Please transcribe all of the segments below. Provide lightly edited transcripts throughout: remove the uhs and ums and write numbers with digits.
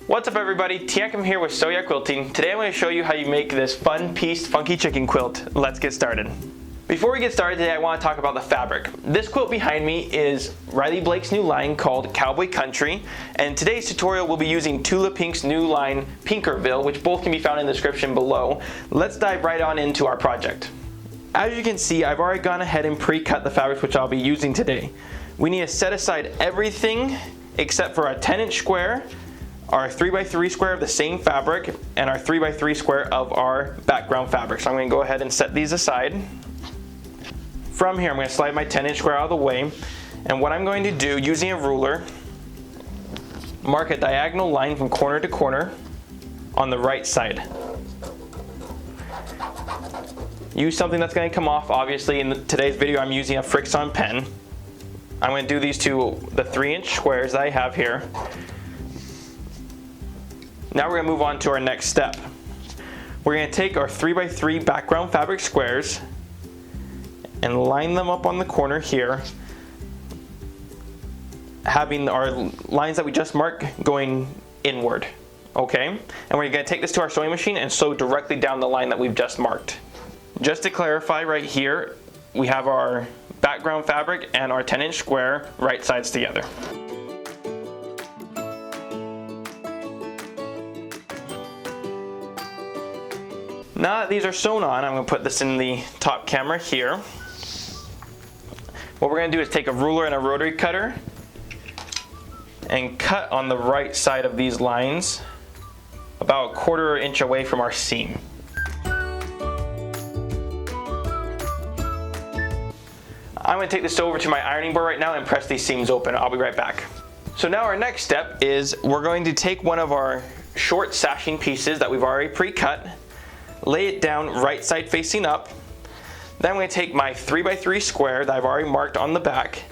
What's up everybody, Teancum here with Sew Yeah Quilting. Today I'm going to show you how you make this fun piece funky chicken quilt. Let's get started. Before we get started today, I want to talk about the fabric. This quilt behind me is Riley Blake's new line called Cowboy Country, and today's tutorial will be using Tula Pink's new line Pinkerville, which both can be found in the description below. Let's dive right on into our project. As you can see, I've already gone ahead and pre-cut the fabrics which I'll be using today. We need to set aside everything except for our 10-inch square, our 3x3 square of the same fabric, and our 3x3 square of our background fabric. So I'm going to go ahead and set these aside. From here I'm going to slide my 10-inch square out of the way, and what I'm going to do, using a ruler, mark a diagonal line from corner to corner on the right side. Use something that's going to come off. Obviously in today's video I'm using a Frixion pen. I'm going to do these to the 3-inch squares that I have here. Now we're going to move on to our next step. We're going to take our 3x3 background fabric squares and line them up on the corner here, having our lines that we just marked going inward. Okay? And we're going to take this to our sewing machine and sew directly down the line that we've just marked. Just to clarify, right here we have our background fabric and our 10-inch square right sides together. Now that these are sewn on, I'm going to put this in the top camera here. What we're going to do is take a ruler and a rotary cutter and cut on the right side of these lines about a 1/4 inch away from our seam. I'm going to take this over to my ironing board right now and press these seams open. I'll be right back. So now our next step is we're going to take one of our short sashing pieces that we've already pre-cut, lay it down right side facing up. Then I'm going to take my 3x3 square that I've already marked on the back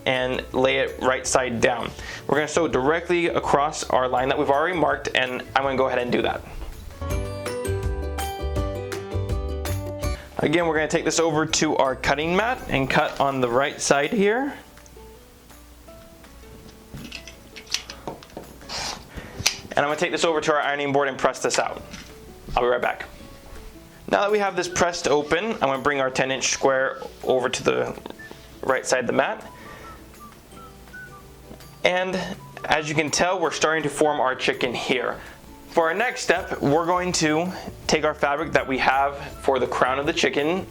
and lay it right side down. We're going to sew directly across our line that we've already marked, and I'm going to go ahead and do that. Again, we're going to take this over to our cutting mat and cut on the right side here. And I'm going to take this over to our ironing board and press this out. I'll be right back. Now that we have this pressed open, I'm going to bring our 10-inch square over to the right side of the mat. And as you can tell, we're starting to form our chicken here. For our next step, we're going to take our fabric that we have for the crown of the chicken,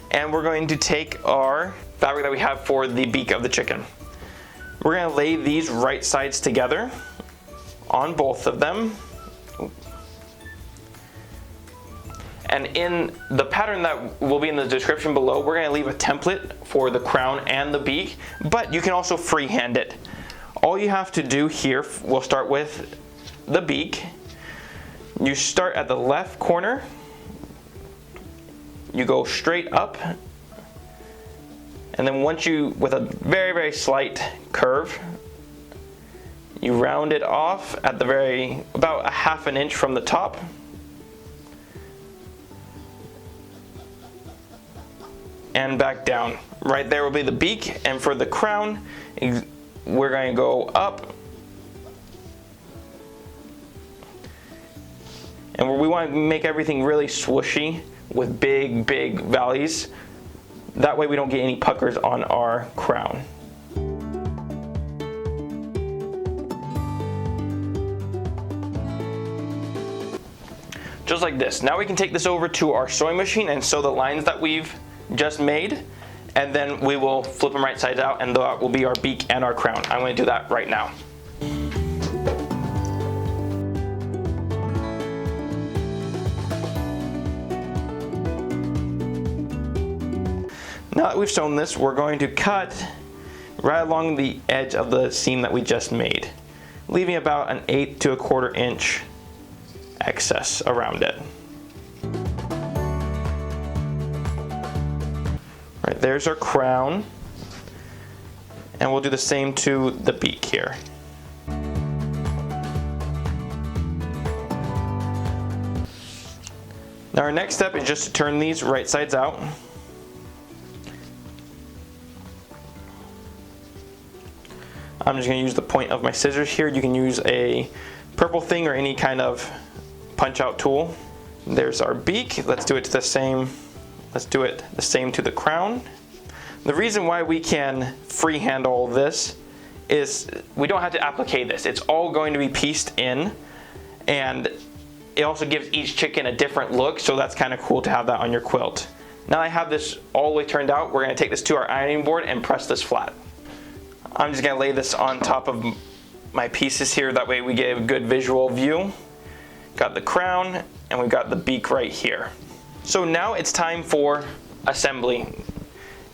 and we're going to take our fabric that we have for the beak of the chicken. We're going to lay these right sides together on both of them. And in the pattern that will be in the description below, we're going to leave a template for the crown and the beak, but you can also freehand it. All you have to do here, we'll start with the beak. You start at the left corner, you go straight up, and then once you, with a very, very slight curve, you round it off at the about 1/2 inch from the top. And back down. Right there will be the beak, and for the crown, we're going to go up. And we want to make everything really swooshy with big, big valleys. That way we don't get any puckers on our crown. Just like this. Now we can take this over to our sewing machine and sew the lines that we've just made, and then we will flip them right sides out, and that will be our beak and our crown. I'm going to do that right now. Now that we've sewn this, we're going to cut right along the edge of the seam that we just made, leaving about an 1/8 to 1/4 inch excess around it. Right, there's our crown, and we'll do the same to the beak here. Now our next step is just to turn these right sides out. I'm just going to use the point of my scissors here. You can use a purple thing or any kind of punch out tool. There's our beak. Let's do it to the same. Let's do it the same to the crown. The reason why we can freehand all this is we don't have to applique this. It's all going to be pieced in, and it also gives each chicken a different look, so that's kind of cool to have that on your quilt. Now I have this all the way turned out, we're going to take this to our ironing board and press this flat. I'm just going to lay this on top of my pieces here, that way we get a good visual view. Got the crown and we've got the beak right here. So now it's time for assembly.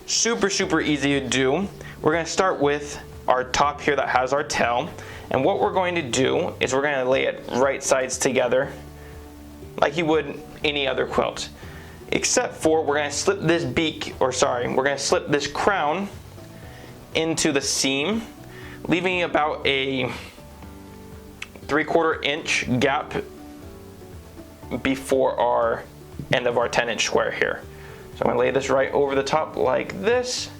Super easy to do. We're going to start with our top here that has our tail, and what we're going to do is we're going to lay it right sides together like you would any other quilt, except for we're going to slip this beak, or sorry, we're going to slip this crown into the seam, leaving about a 3/4 inch gap before our end of our 10-inch square here. So I'm going to lay this right over the top like this.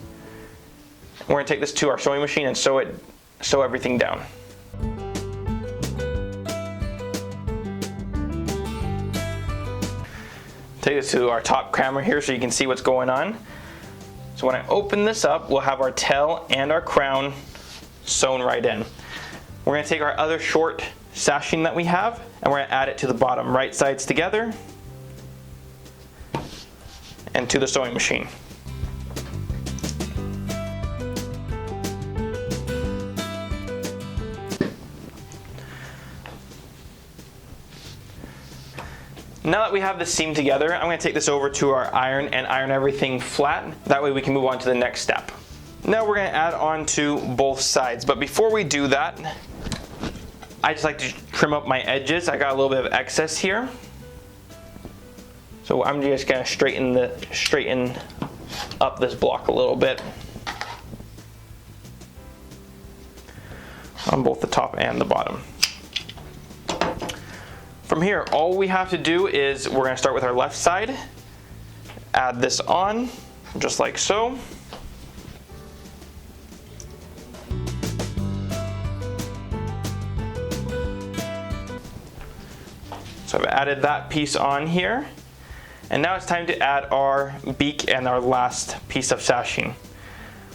We're going to take this to our sewing machine and sew everything down. Take this to our top camera here so you can see what's going on. So when I open this up, we'll have our tail and our crown sewn right in. We're going to take our other short sashing that we have and we're going to add it to the bottom, right sides together and to the sewing machine. Now that we have the seam together, I'm going to take this over to our iron and iron everything flat. That way we can move on to the next step. Now we're going to add on to both sides, but before we do that, I just like to trim up my edges. I got a little bit of excess here. So I'm just going to straighten up this block a little bit on both the top and the bottom. From here, all we have to do is we're going to start with our left side, add this on, just like so. So I've added that piece on here. And now it's time to add our beak and our last piece of sashing.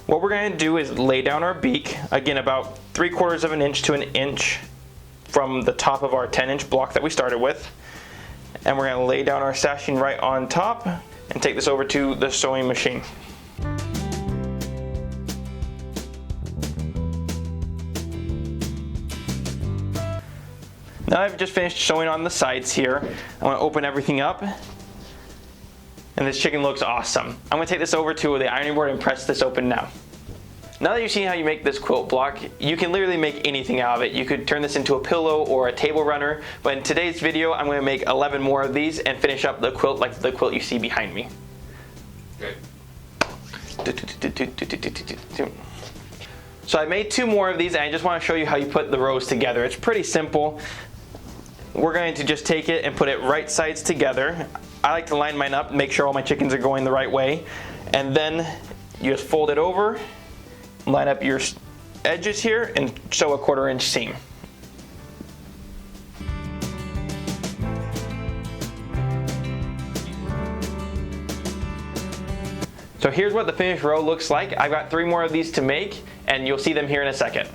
What we're going to do is lay down our beak, again about 3/4 of an inch to an inch from the top of our 10-inch block that we started with. And we're going to lay down our sashing right on top and take this over to the sewing machine. Now I've just finished sewing on the sides here. I'm going to open everything up. And this chicken looks awesome. I'm going to take this over to the ironing board and press this open now. Now that you've seen how you make this quilt block, you can literally make anything out of it. You could turn this into a pillow or a table runner, but in today's video I'm going to make 11 more of these and finish up the quilt like the quilt you see behind me. Good. So I made 2 more of these and I just want to show you how you put the rows together. It's pretty simple. We're going to just take it and put it right sides together. I like to line mine up, make sure all my chickens are going the right way, and then you just fold it over, line up your edges here, and sew a 1/4 inch seam. So here's what the finished row looks like. I've got 3 more of these to make, and you'll see them here in a second.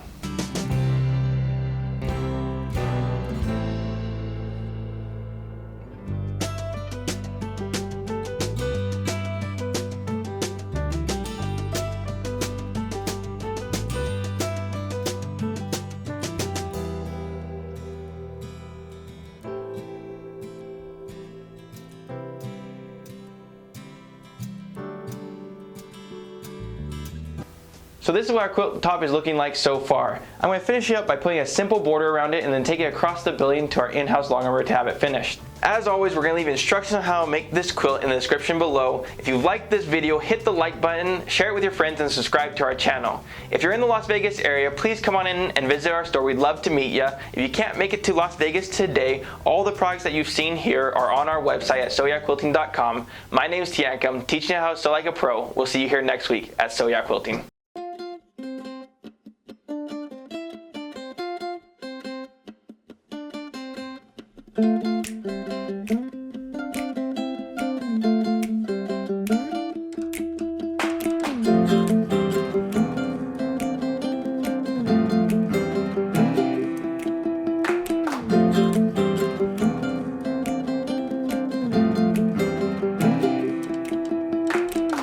So this is what our quilt top is looking like so far. I'm going to finish it up by putting a simple border around it and then take it across the building to our in-house long armor to have it finished. As always, we're going to leave instructions on how to make this quilt in the description below. If you liked this video, hit the like button, share it with your friends, and subscribe to our channel. If you're in the Las Vegas area, please come on in and visit our store. We'd love to meet you. If you can't make it to Las Vegas today, all the products that you've seen here are on our website at sewyeahquilting.com. My name is Teancum, teaching you how to sew like a pro. We'll see you here next week at Sew Yeah Quilting.